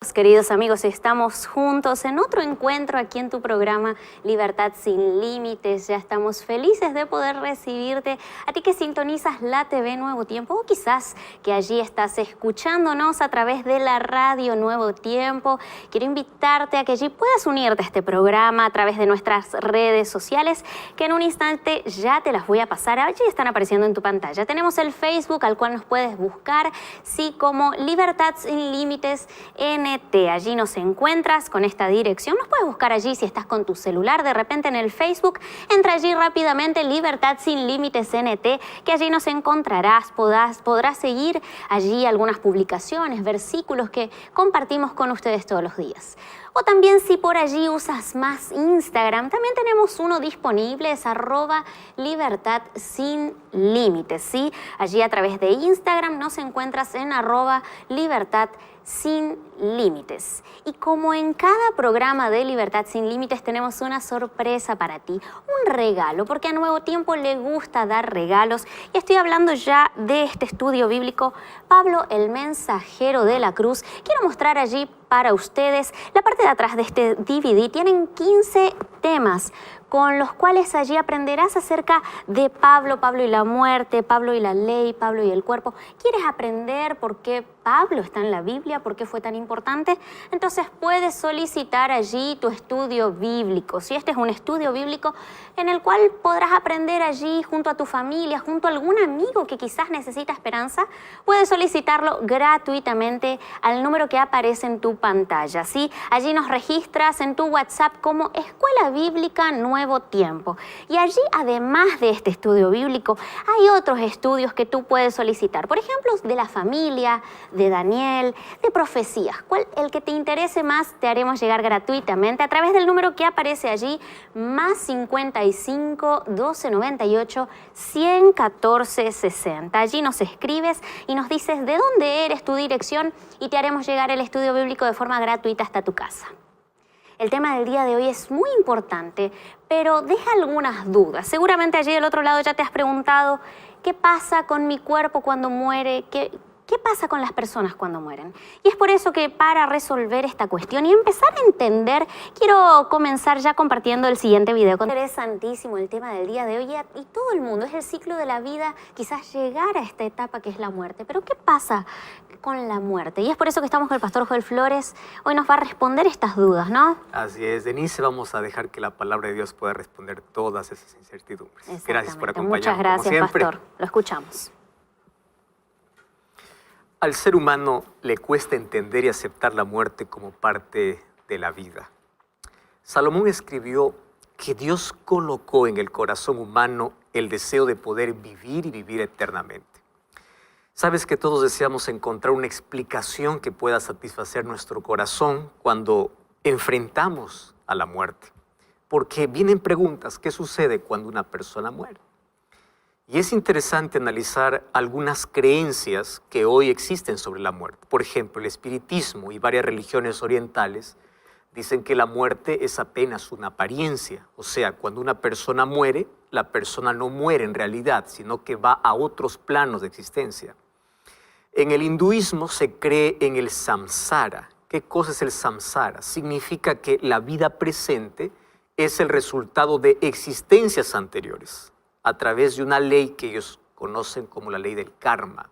Queridos amigos, estamos juntos en otro encuentro aquí en tu programa Libertad Sin Límites. Ya estamos felices de poder recibirte, a ti que sintonizas la TV Nuevo Tiempo o quizás que allí estás escuchándonos a través de la radio Nuevo Tiempo. Quiero invitarte a que allí puedas unirte a este programa a través de nuestras redes sociales, que en un instante ya te las voy a pasar. Allí están apareciendo en tu pantalla. Tenemos el Facebook al cual nos puedes buscar, sí, como Libertad Sin Límites NT. Allí nos encuentras con esta dirección. Nos puedes buscar allí si estás con tu celular de repente en el Facebook. Entra allí rápidamente, Libertad Sin Límites NT, que allí nos encontrarás. Podrás seguir allí algunas publicaciones, versículos que compartimos con ustedes todos los días. O también si por allí usas más Instagram, también tenemos uno disponible, es @Libertad Sin Límites, ¿sí? Allí a través de Instagram nos encuentras en @Libertad Sin Límites. Y como en cada programa de Libertad Sin Límites tenemos una sorpresa para ti, un regalo, porque a Nuevo Tiempo le gusta dar regalos. Y estoy hablando ya de este estudio bíblico, Pablo el Mensajero de la Cruz. Quiero mostrar allí para ustedes la parte de atrás de este DVD. Tienen 15 temas con los cuales allí aprenderás acerca de Pablo y la muerte, Pablo y la ley, Pablo y el cuerpo. ¿Quieres aprender por qué Pablo está en la Biblia? ¿Por qué fue tan importante? Entonces puedes solicitar allí tu estudio bíblico. Si este es un estudio bíblico en el cual podrás aprender allí junto a tu familia, junto a algún amigo que quizás necesita esperanza, puedes solicitarlo gratuitamente al número que aparece en tu pantalla, ¿sí? Allí nos registras en tu WhatsApp como Escuela Bíblica Nuevo Tiempo. Y allí, además de este estudio bíblico, hay otros estudios que tú puedes solicitar. Por ejemplo, de la familia, de Daniel, de profecías. El que te interese más te haremos llegar gratuitamente a través del número que aparece allí, +55 1298 114 60. Allí nos escribes y nos dices de dónde eres, tu dirección, y te haremos llegar el estudio bíblico de forma gratuita hasta tu casa. El tema del día de hoy es muy importante, pero deja algunas dudas. Seguramente allí del otro lado ya te has preguntado, ¿qué pasa con mi cuerpo cuando muere? ¿Qué pasa con las personas cuando mueren? Y es por eso que para resolver esta cuestión y empezar a entender, quiero comenzar ya compartiendo el siguiente video. Interesantísimo el tema del día de hoy y todo el mundo, es el ciclo de la vida, quizás llegar a esta etapa que es la muerte. Pero ¿qué pasa con la muerte? Y es por eso que estamos con el pastor Joel Flores. Hoy nos va a responder estas dudas, ¿no? Así es, Denise, vamos a dejar que la palabra de Dios pueda responder todas esas incertidumbres. Gracias por acompañarnos. Muchas gracias, pastor. Lo escuchamos. Al ser humano le cuesta entender y aceptar la muerte como parte de la vida. Salomón escribió que Dios colocó en el corazón humano el deseo de poder vivir y vivir eternamente. Sabes que todos deseamos encontrar una explicación que pueda satisfacer nuestro corazón cuando enfrentamos a la muerte. Porque vienen preguntas, ¿qué sucede cuando una persona muere? Y es interesante analizar algunas creencias que hoy existen sobre la muerte. Por ejemplo, el espiritismo y varias religiones orientales dicen que la muerte es apenas una apariencia. O sea, cuando una persona muere, la persona no muere en realidad, sino que va a otros planos de existencia. En el hinduismo se cree en el samsara. ¿Qué cosa es el samsara? Significa que la vida presente es el resultado de existencias anteriores, a través de una ley que ellos conocen como la ley del karma.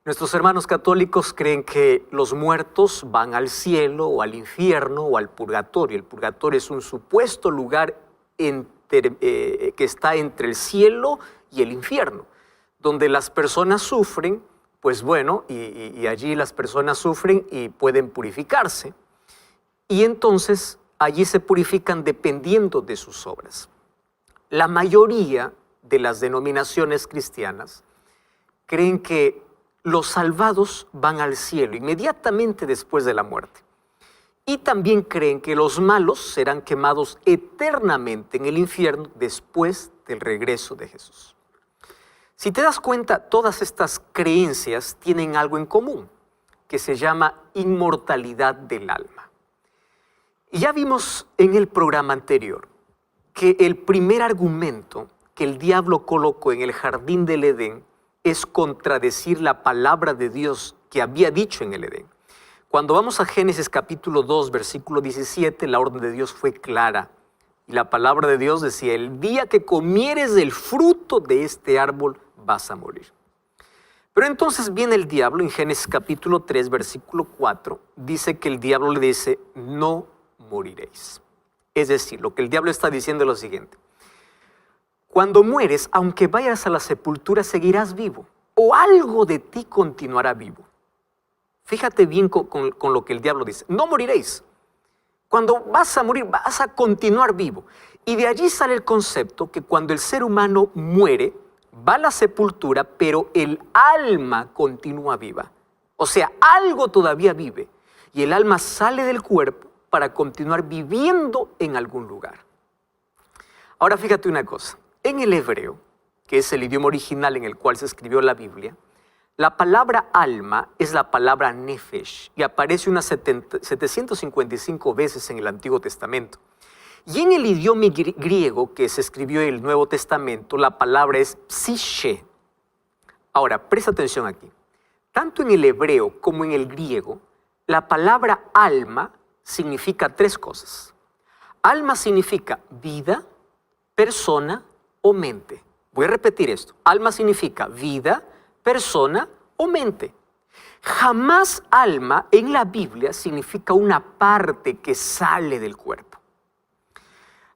Nuestros hermanos católicos creen que los muertos van al cielo o al infierno o al purgatorio. El purgatorio es un supuesto lugar que está entre el cielo y el infierno, donde las personas sufren, pues bueno, y allí las personas sufren y pueden purificarse. Y entonces allí se purifican dependiendo de sus obras. La mayoría de las denominaciones cristianas creen que los salvados van al cielo inmediatamente después de la muerte. Y también creen que los malos serán quemados eternamente en el infierno después del regreso de Jesús. Si te das cuenta, todas estas creencias tienen algo en común, que se llama inmortalidad del alma. Y ya vimos en el programa anterior que el primer argumento que el diablo colocó en el jardín del Edén es contradecir la palabra de Dios que había dicho en el Edén. Cuando vamos a Génesis capítulo 2, versículo 17, la orden de Dios fue clara. Y la palabra de Dios decía, el día que comieres del fruto de este árbol vas a morir. Pero entonces viene el diablo en Génesis capítulo 3, versículo 4, dice que el diablo le dice, no moriréis. Es decir, lo que el diablo está diciendo es lo siguiente. Cuando mueres, aunque vayas a la sepultura, seguirás vivo, o algo de ti continuará vivo. Fíjate bien con lo que el diablo dice. No moriréis. Cuando vas a morir, vas a continuar vivo. Y de allí sale el concepto que cuando el ser humano muere, va a la sepultura, pero el alma continúa viva. O sea, algo todavía vive. Y el alma sale del cuerpo para continuar viviendo en algún lugar. Ahora fíjate una cosa. En el hebreo, que es el idioma original en el cual se escribió la Biblia, la palabra alma es la palabra nefesh y aparece unas 755 veces en el Antiguo Testamento. Y en el idioma griego que se escribió en el Nuevo Testamento, la palabra es psiche. Ahora, presta atención aquí. Tanto en el hebreo como en el griego, la palabra alma significa tres cosas. Alma significa vida, persona o mente. Voy a repetir esto. Alma significa vida, persona o mente. Jamás alma en la Biblia significa una parte que sale del cuerpo.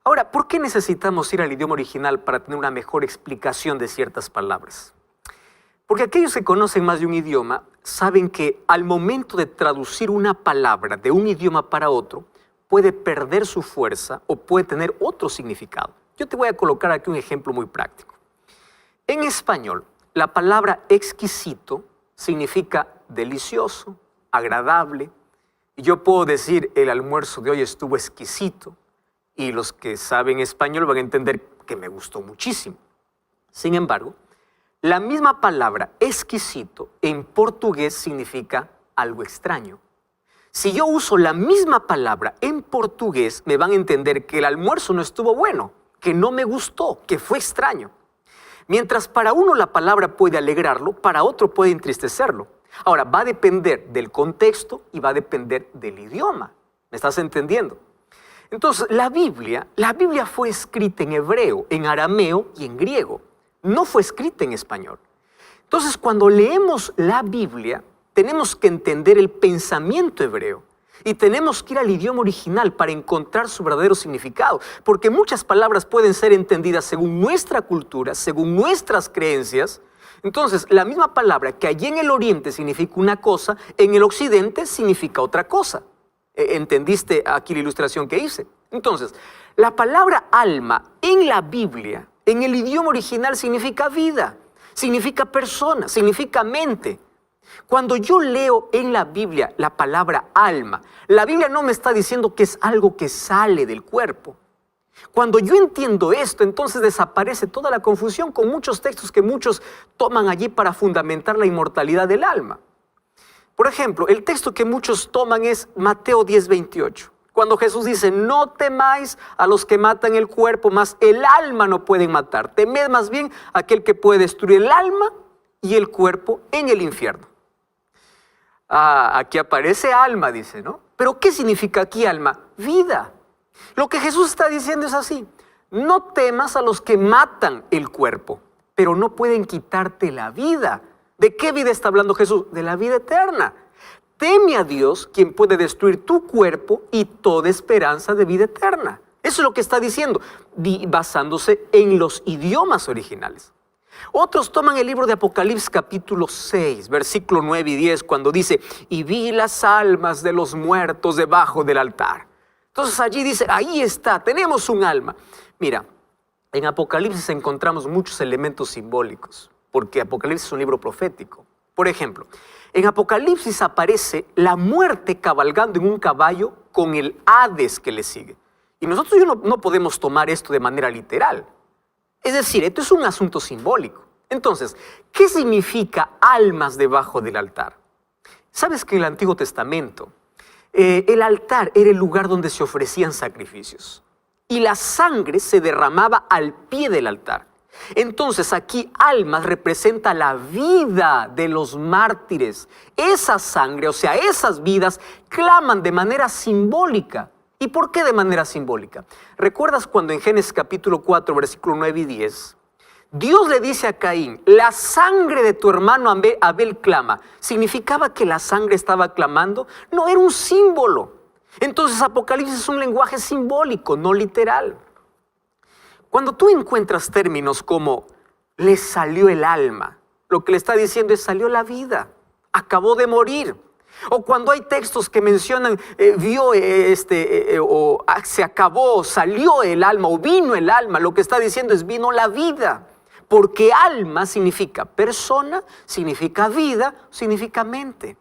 Ahora, ¿por qué necesitamos ir al idioma original para tener una mejor explicación de ciertas palabras? Porque aquellos que conocen más de un idioma saben que al momento de traducir una palabra de un idioma para otro, puede perder su fuerza o puede tener otro significado. Yo te voy a colocar aquí un ejemplo muy práctico. En español, la palabra exquisito significa delicioso, agradable. Y yo puedo decir, el almuerzo de hoy estuvo exquisito. Y los que saben español van a entender que me gustó muchísimo. Sin embargo, la misma palabra exquisito en portugués significa algo extraño. Si yo uso la misma palabra en portugués, me van a entender que el almuerzo no estuvo bueno, que no me gustó, que fue extraño. Mientras para uno la palabra puede alegrarlo, para otro puede entristecerlo. Ahora, va a depender del contexto y va a depender del idioma. ¿Me estás entendiendo? Entonces, la Biblia fue escrita en hebreo, en arameo y en griego. No fue escrita en español. Entonces, cuando leemos la Biblia, tenemos que entender el pensamiento hebreo. Y tenemos que ir al idioma original para encontrar su verdadero significado, porque muchas palabras pueden ser entendidas según nuestra cultura, según nuestras creencias. Entonces, la misma palabra que allí en el oriente significa una cosa, en el occidente significa otra cosa. ¿Entendiste aquí la ilustración que hice? Entonces, la palabra alma en la Biblia, en el idioma original significa vida, significa persona, significa mente. Cuando yo leo en la Biblia la palabra alma, la Biblia no me está diciendo que es algo que sale del cuerpo. Cuando yo entiendo esto, entonces desaparece toda la confusión con muchos textos que muchos toman allí para fundamentar la inmortalidad del alma. Por ejemplo, el texto que muchos toman es Mateo 10:28. Cuando Jesús dice, no temáis a los que matan el cuerpo, mas el alma no pueden matar. Temed más bien a aquel que puede destruir el alma y el cuerpo en el infierno. Aquí aparece alma, dice, ¿no? Pero ¿qué significa aquí alma? Vida. Lo que Jesús está diciendo es así. No temas a los que matan el cuerpo, pero no pueden quitarte la vida. ¿De qué vida está hablando Jesús? De la vida eterna. Teme a Dios, quien puede destruir tu cuerpo y toda esperanza de vida eterna. Eso es lo que está diciendo, basándose en los idiomas originales. Otros toman el libro de Apocalipsis capítulo 6, versículo 9 y 10, cuando dice, y vi las almas de los muertos debajo del altar. Entonces allí dice, ahí está, tenemos un alma. Mira, en Apocalipsis encontramos muchos elementos simbólicos, porque Apocalipsis es un libro profético. Por ejemplo, en Apocalipsis aparece la muerte cabalgando en un caballo con el Hades que le sigue. Y nosotros no podemos tomar esto de manera literal. Es decir, esto es un asunto simbólico. Entonces, ¿qué significa almas debajo del altar? Sabes que en el Antiguo Testamento, el altar era el lugar donde se ofrecían sacrificios. Y la sangre se derramaba al pie del altar. Entonces aquí almas representa la vida de los mártires. Esa sangre, o sea, esas vidas claman de manera simbólica. ¿Y por qué de manera simbólica? ¿Recuerdas cuando en Génesis capítulo 4, versículo 9 y 10, Dios le dice a Caín, la sangre de tu hermano Abel clama? ¿Significaba que la sangre estaba clamando? No, era un símbolo. Entonces Apocalipsis es un lenguaje simbólico, no literal. Cuando tú encuentras términos como le salió el alma, lo que le está diciendo es salió la vida, acabó de morir. O cuando hay textos que mencionan se acabó, salió el alma o vino el alma, lo que está diciendo es vino la vida. Porque alma significa persona, significa vida, significa mente.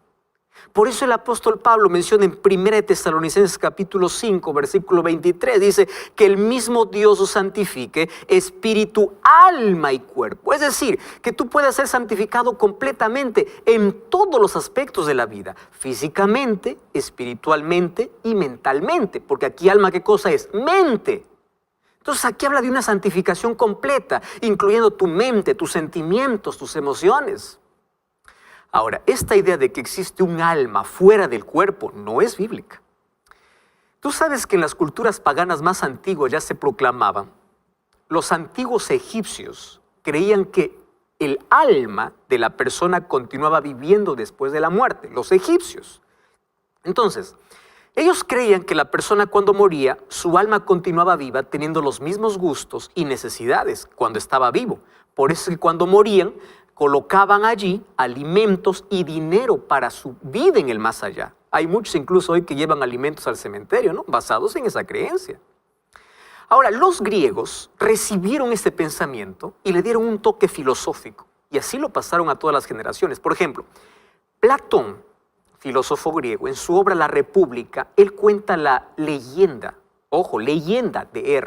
Por eso el apóstol Pablo menciona en 1 Tesalonicenses capítulo 5, versículo 23, dice que el mismo Dios os santifique, espíritu, alma y cuerpo. Es decir, que tú puedas ser santificado completamente en todos los aspectos de la vida, físicamente, espiritualmente y mentalmente. Porque aquí alma, ¿qué cosa es? Mente. Entonces aquí habla de una santificación completa, incluyendo tu mente, tus sentimientos, tus emociones. Ahora, esta idea de que existe un alma fuera del cuerpo no es bíblica. Tú sabes que en las culturas paganas más antiguas ya se proclamaban. Los antiguos egipcios creían que el alma de la persona continuaba viviendo después de la muerte. Los egipcios. Entonces, ellos creían que la persona cuando moría, su alma continuaba viva teniendo los mismos gustos y necesidades cuando estaba vivo. Por eso es que cuando morían, colocaban allí alimentos y dinero para su vida en el más allá. Hay muchos incluso hoy que llevan alimentos al cementerio, ¿no? Basados en esa creencia. Ahora, los griegos recibieron este pensamiento y le dieron un toque filosófico. Y así lo pasaron a todas las generaciones. Por ejemplo, Platón, filósofo griego, en su obra La República, él cuenta la leyenda, ojo, leyenda de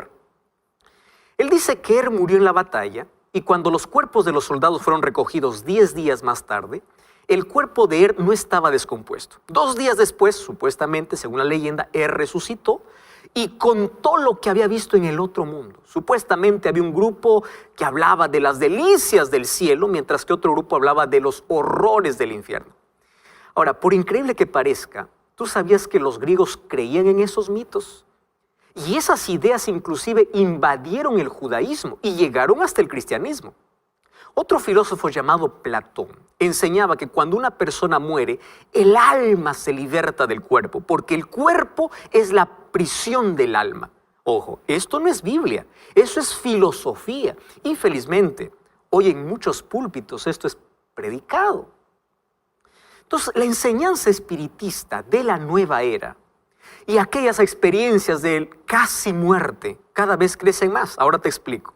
Él dice que murió en la batalla. Y cuando los cuerpos de los soldados fueron recogidos 10 días más tarde, el cuerpo de no estaba descompuesto. 2 días después, supuestamente, según la leyenda, resucitó y contó lo que había visto en el otro mundo. Supuestamente había un grupo que hablaba de las delicias del cielo, mientras que otro grupo hablaba de los horrores del infierno. Ahora, por increíble que parezca, ¿tú sabías que los griegos creían en esos mitos? Y esas ideas inclusive invadieron el judaísmo y llegaron hasta el cristianismo. Otro filósofo llamado Platón enseñaba que cuando una persona muere, el alma se liberta del cuerpo, porque el cuerpo es la prisión del alma. Ojo, esto no es Biblia, eso es filosofía. Infelizmente, hoy en muchos púlpitos esto es predicado. Entonces, la enseñanza espiritista de la nueva era y aquellas experiencias de casi muerte cada vez crecen más. Ahora te explico.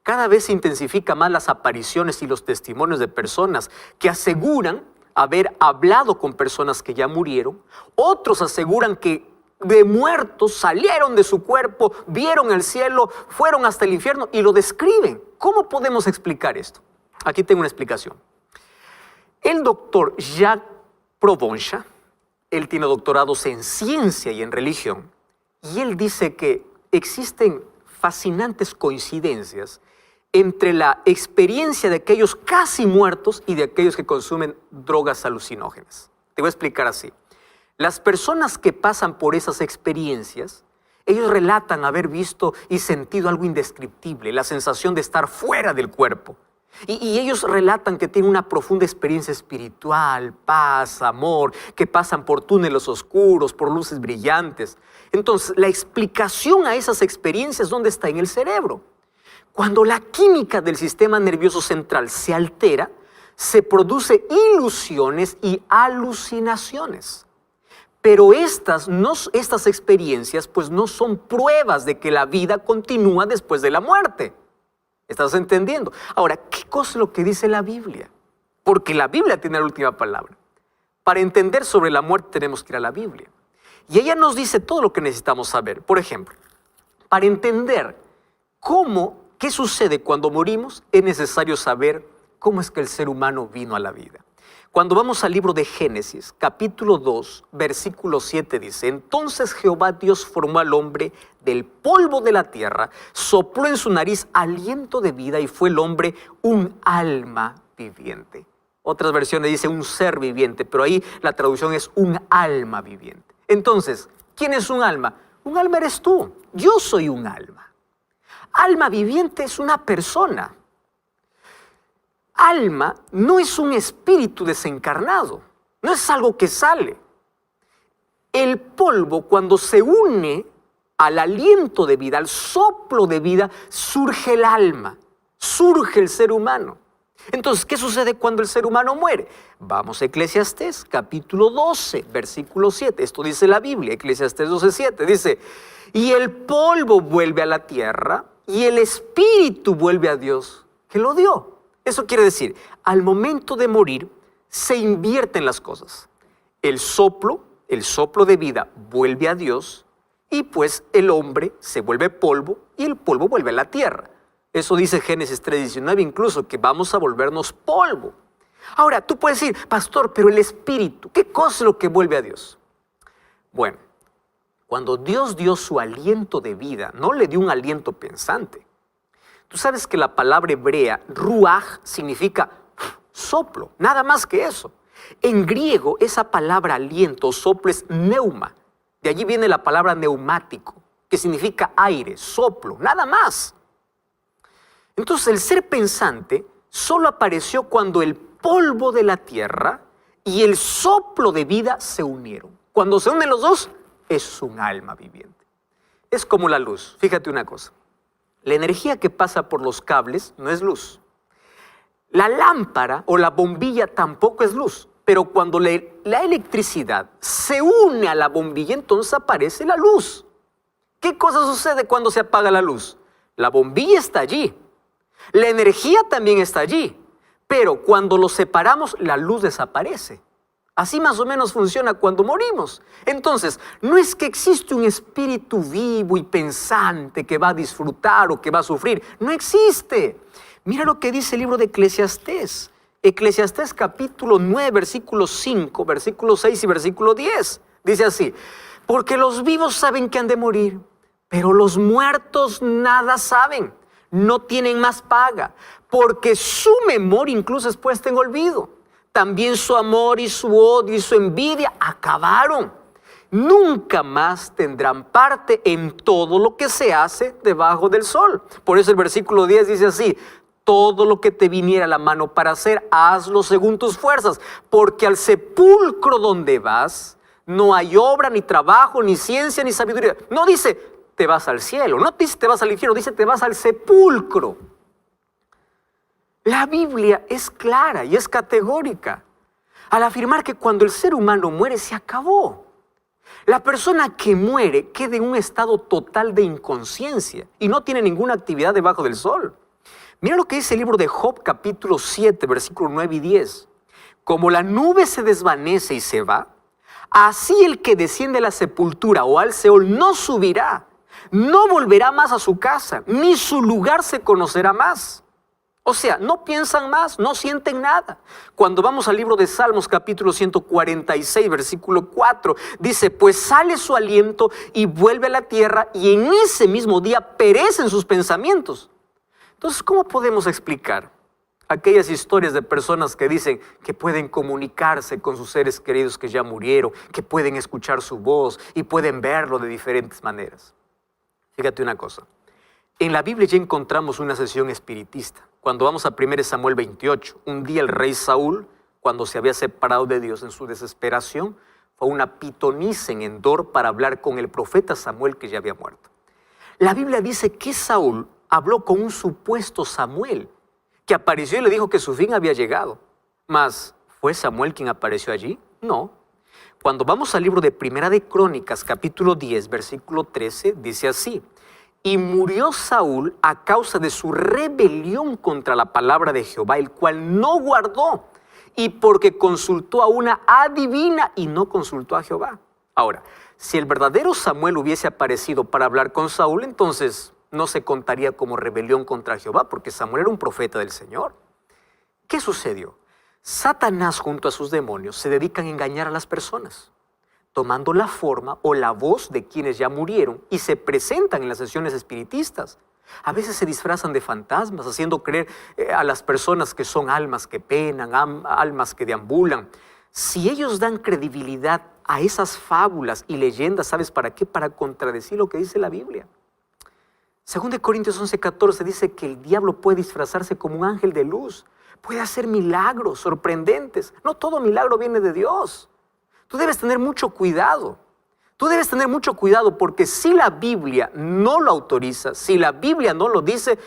Cada vez se intensifican más las apariciones y los testimonios de personas que aseguran haber hablado con personas que ya murieron. Otros aseguran que de muertos salieron de su cuerpo, vieron el cielo, fueron hasta el infierno y lo describen. ¿Cómo podemos explicar esto? Aquí tengo una explicación. El doctor Jacques Provenza, él tiene doctorados en ciencia y en religión, y él dice que existen fascinantes coincidencias entre la experiencia de aquellos casi muertos y de aquellos que consumen drogas alucinógenas. Te voy a explicar así. Las personas que pasan por esas experiencias, ellos relatan haber visto y sentido algo indescriptible, la sensación de estar fuera del cuerpo. Y ellos relatan que tienen una profunda experiencia espiritual, paz, amor, que pasan por túneles oscuros, por luces brillantes. Entonces, la explicación a esas experiencias, ¿dónde está? En el cerebro. Cuando la química del sistema nervioso central se altera, se producen ilusiones y alucinaciones. Pero estas experiencias pues no son pruebas de que la vida continúa después de la muerte. ¿Estás entendiendo? Ahora, ¿qué cosa es lo que dice la Biblia? Porque la Biblia tiene la última palabra. Para entender sobre la muerte tenemos que ir a la Biblia. Y ella nos dice todo lo que necesitamos saber. Por ejemplo, para entender qué sucede cuando morimos, es necesario saber cómo es que el ser humano vino a la vida. Cuando vamos al libro de Génesis, capítulo 2, versículo 7 dice: entonces Jehová Dios formó al hombre del polvo de la tierra, sopló en su nariz aliento de vida y fue el hombre un alma viviente. Otras versiones dice un ser viviente, pero ahí la traducción es un alma viviente. Entonces, ¿quién es un alma? Un alma eres tú. Yo soy un alma. Alma viviente es una persona. Alma no es un espíritu desencarnado, no es algo que sale. El polvo, cuando se une al aliento de vida, al soplo de vida, surge el alma, surge el ser humano. Entonces, ¿qué sucede cuando el ser humano muere? Vamos a Eclesiastés, capítulo 12, versículo 7. Esto dice la Biblia, Eclesiastés 12, 7. Dice: y el polvo vuelve a la tierra y el espíritu vuelve a Dios que lo dio. Eso quiere decir, al momento de morir, se invierten las cosas. El soplo de vida vuelve a Dios y pues el hombre se vuelve polvo y el polvo vuelve a la tierra. Eso dice Génesis 3:19 incluso, que vamos a volvernos polvo. Ahora, tú puedes decir: pastor, pero el espíritu, ¿qué cosa es lo que vuelve a Dios? Bueno, cuando Dios dio su aliento de vida, no le dio un aliento pensante. Tú sabes que la palabra hebrea, ruaj, significa soplo, nada más que eso. En griego, esa palabra aliento o soplo es neuma. De allí viene la palabra neumático, que significa aire, soplo, nada más. Entonces, el ser pensante solo apareció cuando el polvo de la tierra y el soplo de vida se unieron. Cuando se unen los dos, es un alma viviente. Es como la luz. Fíjate una cosa. La energía que pasa por los cables no es luz. La lámpara o la bombilla tampoco es luz. Pero cuando la electricidad se une a la bombilla, entonces aparece la luz. ¿Qué cosa sucede cuando se apaga la luz? La bombilla está allí. La energía también está allí. Pero cuando los separamos, la luz desaparece. Así más o menos funciona cuando morimos. Entonces, no es que existe un espíritu vivo y pensante que va a disfrutar o que va a sufrir. No existe. Mira lo que dice el libro de Eclesiastés. Eclesiastés capítulo 9, versículo 5, versículo 6 y versículo 10. Dice así: porque los vivos saben que han de morir, pero los muertos nada saben. No tienen más paga, porque su memoria incluso es puesta en olvido. También su amor y su odio y su envidia acabaron. Nunca más tendrán parte en todo lo que se hace debajo del sol. Por eso el versículo 10 dice así: todo lo que te viniera a la mano para hacer, hazlo según tus fuerzas, porque al sepulcro donde vas no hay obra, ni trabajo, ni ciencia, ni sabiduría. No dice te vas al cielo, no dice te vas al infierno, dice te vas al sepulcro. La Biblia es clara y es categórica al afirmar que cuando el ser humano muere se acabó. La persona que muere queda en un estado total de inconsciencia y no tiene ninguna actividad debajo del sol. Mira lo que dice el libro de Job capítulo 7, versículos 9 y 10. Como la nube se desvanece y se va, así el que desciende a la sepultura o al Seol no subirá, no volverá más a su casa, ni su lugar se conocerá más. O sea, no piensan más, no sienten nada. Cuando vamos al libro de Salmos, capítulo 146, versículo 4, dice: pues sale su aliento y vuelve a la tierra, y en ese mismo día perecen sus pensamientos. Entonces, ¿cómo podemos explicar aquellas historias de personas que dicen que pueden comunicarse con sus seres queridos que ya murieron, que pueden escuchar su voz y pueden verlo de diferentes maneras? Fíjate una cosa. En la Biblia ya encontramos una sesión espiritista. Cuando vamos a 1 Samuel 28, un día el rey Saúl, cuando se había separado de Dios en su desesperación, fue a una pitonisa en Endor para hablar con el profeta Samuel que ya había muerto. La Biblia dice que Saúl habló con un supuesto Samuel, que apareció y le dijo que su fin había llegado. Mas, ¿fue Samuel quien apareció allí? No. Cuando vamos al libro de Primera de Crónicas, capítulo 10, versículo 13, dice así: y murió Saúl a causa de su rebelión contra la palabra de Jehová, el cual no guardó, y porque consultó a una adivina y no consultó a Jehová. Ahora, si el verdadero Samuel hubiese aparecido para hablar con Saúl, entonces no se contaría como rebelión contra Jehová, porque Samuel era un profeta del Señor. ¿Qué sucedió? Satanás junto a sus demonios se dedican a engañar a las personas, tomando la forma o la voz de quienes ya murieron y se presentan en las sesiones espiritistas. A veces se disfrazan de fantasmas, haciendo creer a las personas que son almas que penan, almas que deambulan. Si ellos dan credibilidad a esas fábulas y leyendas, ¿sabes para qué? Para contradecir lo que dice la Biblia. Según de Corintios 11:14 dice que el diablo puede disfrazarse como un ángel de luz, puede hacer milagros sorprendentes. No todo milagro viene de Dios. Tú debes tener mucho cuidado. Tú debes tener mucho cuidado porque si la Biblia no lo autoriza, si la Biblia no lo dice,